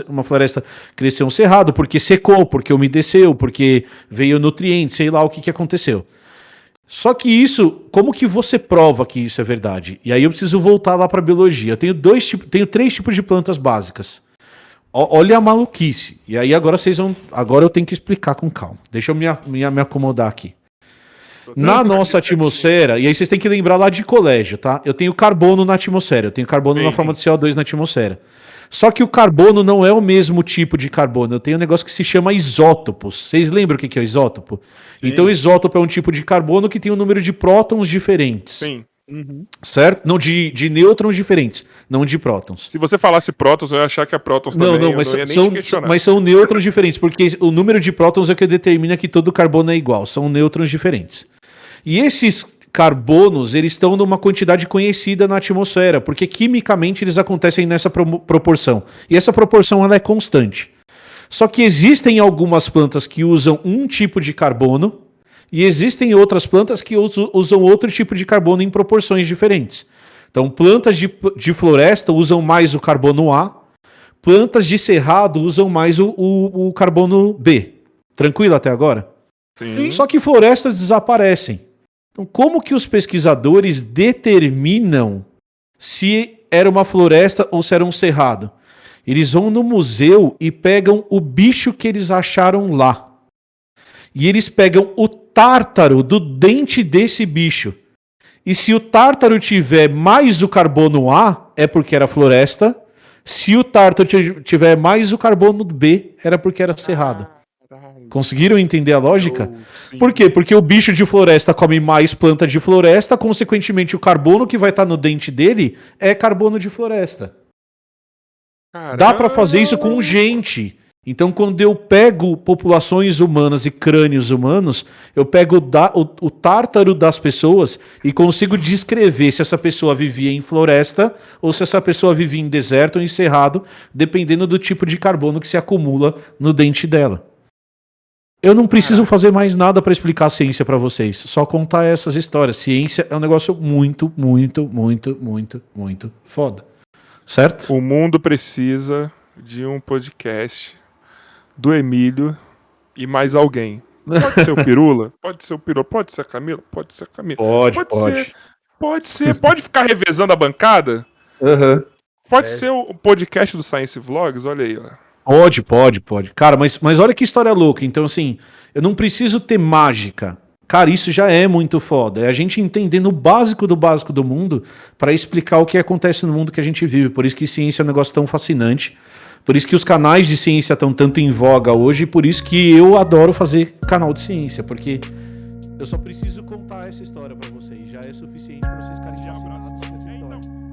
uma floresta crescer um cerrado, porque secou, porque umedeceu, porque veio nutriente, sei lá o que aconteceu. Só que isso, como que você prova que isso é verdade? E aí eu preciso voltar lá para biologia. Eu tenho 3 tipos de plantas básicas. Olha a maluquice. E aí agora eu tenho que explicar com calma. Deixa eu me acomodar aqui. Na nossa atmosfera, e aí vocês têm que lembrar lá de colégio, tá? Eu tenho carbono na atmosfera, eu tenho carbono na forma de CO2 na atmosfera. Só que o carbono não é o mesmo tipo de carbono. Eu tenho um negócio que se chama isótopos. Vocês lembram o que é o isótopo? Sim. Então, isótopo é um tipo de carbono que tem um número de prótons diferentes. Sim. Certo? Não, de nêutrons diferentes, não de prótons. Se você falasse prótons, eu ia achar que é prótons também. Não, mas são nêutrons diferentes, porque o número de prótons é o que determina que todo carbono é igual. São nêutrons diferentes. E esses carbonos, eles estão numa quantidade conhecida na atmosfera, porque quimicamente eles acontecem nessa proporção. E essa proporção ela é constante. Só que existem algumas plantas que usam um tipo de carbono e existem outras plantas que usam outro tipo de carbono em proporções diferentes. Então, plantas de floresta usam mais o carbono A, plantas de cerrado usam mais o carbono B. Tranquilo até agora? Sim. Só que florestas desaparecem. Então, como que os pesquisadores determinam se era uma floresta ou se era um cerrado? Eles vão no museu e pegam o bicho que eles acharam lá. E eles pegam o tártaro do dente desse bicho. E se o tártaro tiver mais o carbono A, é porque era floresta. Se o tártaro tiver mais o carbono B, era porque era cerrado. Conseguiram entender a lógica? Por quê? Porque o bicho de floresta come mais planta de floresta, consequentemente o carbono que vai estar no dente dele é carbono de floresta. Caramba. Dá para fazer isso com gente. Então, quando eu pego populações humanas e crânios humanos, eu pego o tártaro das pessoas e consigo descrever se essa pessoa vivia em floresta ou se essa pessoa vivia em deserto ou em cerrado, dependendo do tipo de carbono que se acumula no dente dela. Eu não preciso fazer mais nada para explicar a ciência para vocês, só contar essas histórias. Ciência é um negócio muito, muito, muito, muito, muito foda. Certo? O mundo precisa de um podcast do Emílio e mais alguém. Pode ser o Pirula? Pode ser o Pirula? Pode ser a Camila? Pode ser a Camila? Pode ser. Pode ficar revezando a bancada? Uhum. Pode ser o podcast do Science Vlogs? Olha aí, ó. Pode. Cara, mas olha que história louca. Então, assim, eu não preciso ter mágica. Cara, isso já é muito foda. É a gente entendendo o básico do mundo para explicar o que acontece no mundo que a gente vive. Por isso que ciência é um negócio tão fascinante. Por isso que os canais de ciência estão tanto em voga hoje. E por isso que eu adoro fazer canal de ciência. Porque eu só preciso contar essa história para vocês. Já é suficiente para vocês ficarem fascinados com essa história.